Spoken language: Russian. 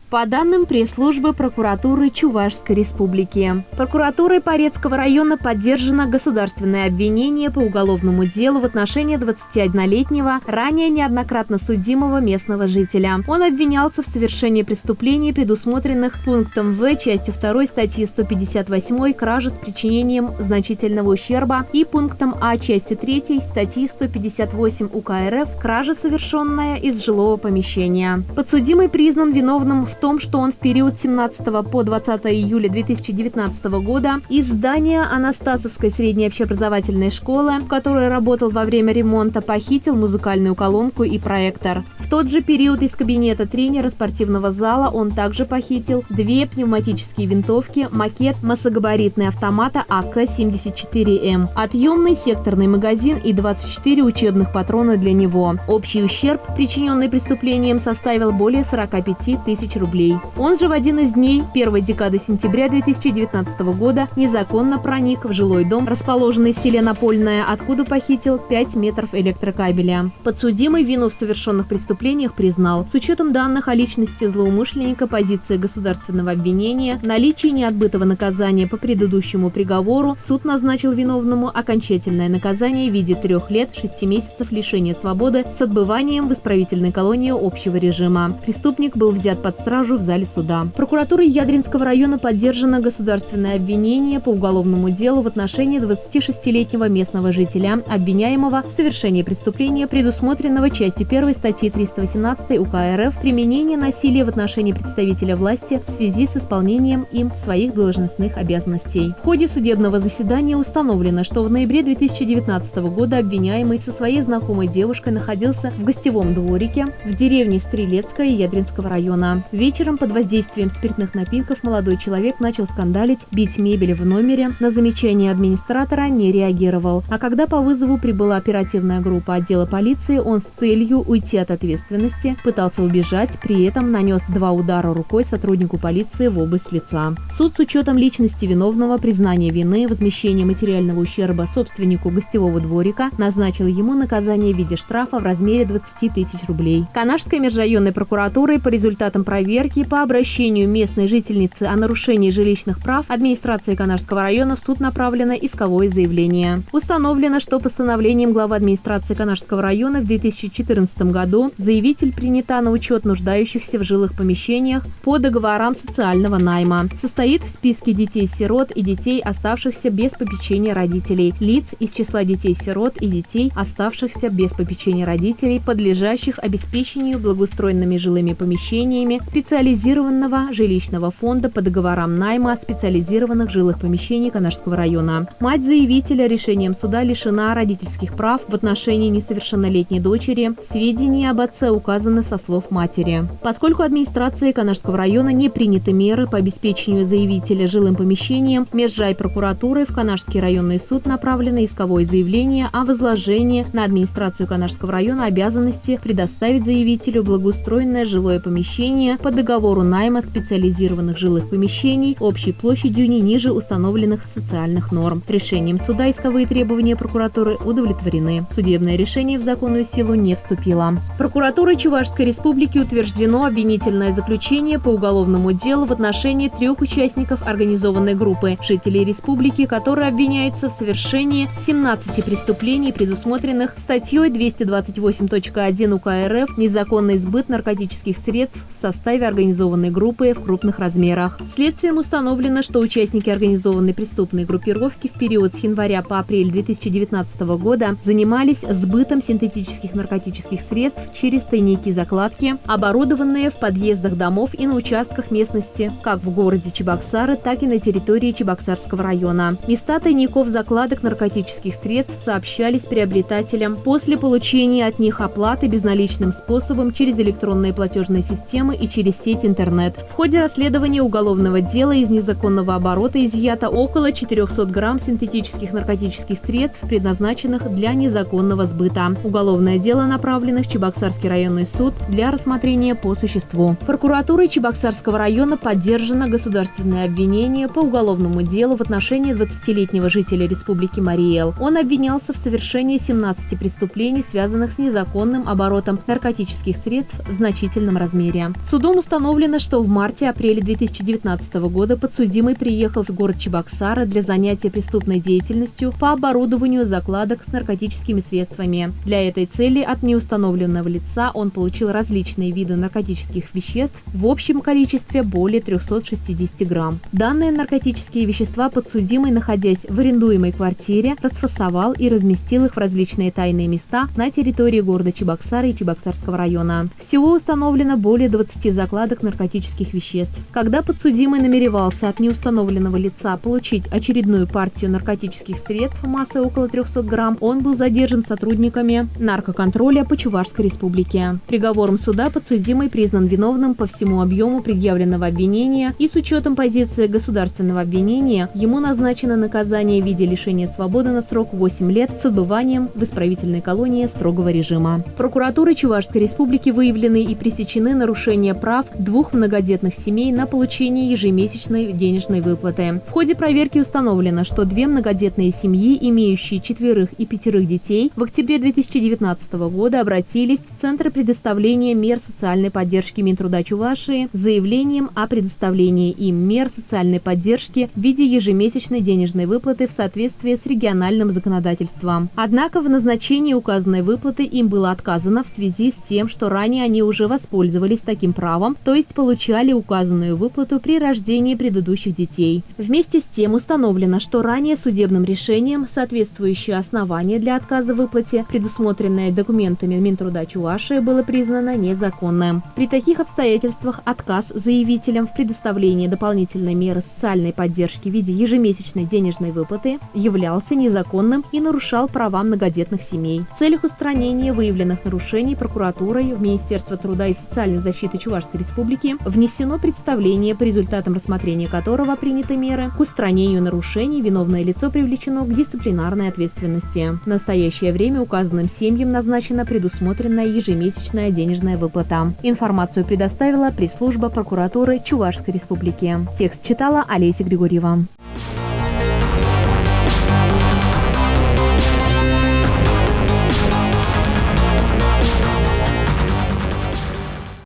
По данным пресс-службы прокуратуры Чувашской Республики, прокуратурой Порецкого района поддержано государственное обвинение по уголовному делу в отношении 21-летнего, ранее неоднократно судимого местного жителя. Он обвинялся в совершении преступлений, предусмотренных пунктом В частью 2 статьи 158 «Кража с причинением значительного ущерба» и пунктом А частью 3 статьи 158 УК РФ «Кража, совершенная из жилого помещения». Подсудимый признан виновным в том, что он в период с 17 по 20 июля 2019 года из здания Анастасовской средней общеобразовательной школы, в которой работал во время ремонта, похитил музыкальную колонку и проектор. В тот же период из кабинета тренера спортивного зала он также похитил 2 пневматические винтовки, макет массогабаритный автомата АК-74М, отъемный секторный магазин и 24 учебных патрона для него. Общий ущерб, причиненный преступлением, составил более 45 тысяч рублей. Он же в один из дней первой декады сентября 2019 года незаконно проник в жилой дом, расположенный в селе Напольное, откуда похитил 5 метров электрокабеля. Подсудимый вину в совершенных преступлениях признал. С учетом данных о личности злоумышленника, позиции государственного обвинения, наличии неотбытого наказания по предыдущему приговору, суд назначил виновному окончательное наказание в виде 3 лет 6 месяцев лишения свободы с отбыванием в исправительной колонии общего режима. Преступник был взят под стражу в зале суда. Прокуратурой Ядринского района поддержано государственное обвинение по уголовному делу в отношении 26-летнего местного жителя, обвиняемого в совершении преступления, предусмотренного частью 1 статьи 318 УК РФ «Применение насилия в отношении представителя власти в связи с исполнением им своих должностных обязанностей». В ходе судебного заседания установлено, что в ноябре 2019 года обвиняемый со своей знакомой девушкой находился в гостевом дворике в деревне Стрелецкая Ядринского района. Вечером под воздействием спиртных напитков молодой человек начал скандалить, бить мебель в номере. На замечание администратора не реагировал. А когда по вызову прибыла оперативная группа отдела полиции, он с целью уйти от ответственности пытался убежать, при этом нанес 2 удара рукой сотруднику полиции в область лица. Суд с учетом личности виновного, признания вины, возмещения материального ущерба собственнику гостевого дворика назначил ему наказание в виде штрафа в размере 20 тысяч рублей. Канашской межрайонной прокуратурой по результатам проверки по обращению местной жительницы о нарушении жилищных прав администрации Канашского района в суд направлено исковое заявление. Установлено, что постановлением главы администрации Канашского района в 2014 году заявитель принята на учет нуждающихся в жилых помещениях по договорам социального найма. Состоит в списке детей-сирот и детей, оставшихся без попечения родителей, лиц из числа детей-сирот и детей, оставшихся без попечения родителей, подлежащих обеспечению благоустроенными жилыми помещениями специализированного жилищного фонда по договорам найма специализированных жилых помещений Канашского района. Мать заявителя решением суда лишена родительских прав в отношении несовершеннолетней дочери. Сведения об отце указаны со слов матери. Поскольку администрацией Канашского района не приняты меры по обеспечению заявителя жилым помещением, межрай прокуратуры в Канашский районный суд направлено исковое заявление о возложении на администрацию Канашского района обязанности предоставить заявителю благоустроенное жилое помещение по договору найма специализированных жилых помещений общей площадью не ниже установленных социальных норм. Решением суда исковые требования прокуратуры удовлетворены. Судебное решение в законную силу не вступило. Прокуратурой Чувашской Республики утверждено обвинительное заключение по уголовному делу в отношении 3 участников организованной группы жителей республики, которые обвиняются в совершении 17 преступлений, предусмотренных статьей 228.1 УК РФ «Незаконный сбыт наркотических средств в составе организованной группы в крупных размерах». Следствием установлено, что участники организованной преступной группировки в период с января по апрель 2019 года занимались сбытом синтетических наркотических средств через тайники-закладки, оборудованные в подъездах домов и на участках местности, как в городе Чебоксары, так и на территории Чебоксарского района. Места тайников-закладок наркотических средств сообщались приобретателям после получения от них оплаты безналичным способом через электронные платежные системы и через сеть интернет. В ходе расследования уголовного дела из незаконного оборота изъято около 400 грамм синтетических наркотических средств, предназначенных для незаконного сбыта. Уголовное дело направлено в Чебоксарский районный суд для рассмотрения по существу. Прокуратурой Чебоксарского района поддержано государственное обвинение по уголовному делу в отношении 20-летнего жителя Республики Марий Эл. Он обвинялся в совершении 17 преступлений, связанных с незаконным оборотом наркотических средств в значительном размере. Судом установлено, что в марте-апреле 2019 года подсудимый приехал в город Чебоксары для занятия преступной деятельностью по оборудованию закладок с наркотическими средствами. Для этой цели от неустановленного лица он получил различные виды наркотических веществ в общем количестве более 360 грамм. Данные наркотические вещества подсудимый, находясь в арендуемой квартире, расфасовал и разместил их в различные тайные места на территории города Чебоксары и Чебоксарского района. Всего установлено более 20 закладок наркотических веществ. Когда подсудимый намеревался от неустановленного лица получить очередную партию наркотических средств массой около 300 грамм, он был задержан сотрудниками наркоконтроля по Чувашской республике. Приговором суда подсудимый признан виновным по всему объему предъявленного обвинения, и с учетом позиции государственного обвинения ему назначено наказание в виде лишения свободы на срок 8 лет с отбыванием в исправительной колонии строгого режима. Прокуратурой Чувашской республики выявлены и пресечены нарушения прав двух многодетных семей на получение ежемесячной денежной выплаты. В ходе проверки установлено, что две многодетные семьи, имеющие 4 и 5 детей, в октябре 2019 года обратились в Центр предоставления мер социальной поддержки Минтруда Чувашии с заявлением о предоставлении им мер социальной поддержки в виде ежемесячной денежной выплаты в соответствии с региональным законодательством. Однако в назначении указанной выплаты им было отказано в связи с тем, что ранее они уже воспользовались таким правом, то есть получали указанную выплату при рождении предыдущих детей. Вместе с тем установлено, что ранее судебным решением соответствующее основание для отказа в выплате, предусмотренное документами Минтруда Чувашии, было признано незаконным. При таких обстоятельствах отказ заявителям в предоставлении дополнительной меры социальной поддержки в виде ежемесячной денежной выплаты являлся незаконным и нарушал права многодетных семей. В целях устранения выявленных нарушений прокуратурой в Министерство труда и социальной защиты Чувашской республики внесено представление, по результатам рассмотрения которого приняты меры к устранению нарушений, виновное лицо привлечено к дисциплинарной ответственности. В настоящее время указанным семьям назначена предусмотренная ежемесячная денежная выплата. Информацию предоставила пресс-служба прокуратуры Чувашской республики. Текст читала Олеся Григорьева.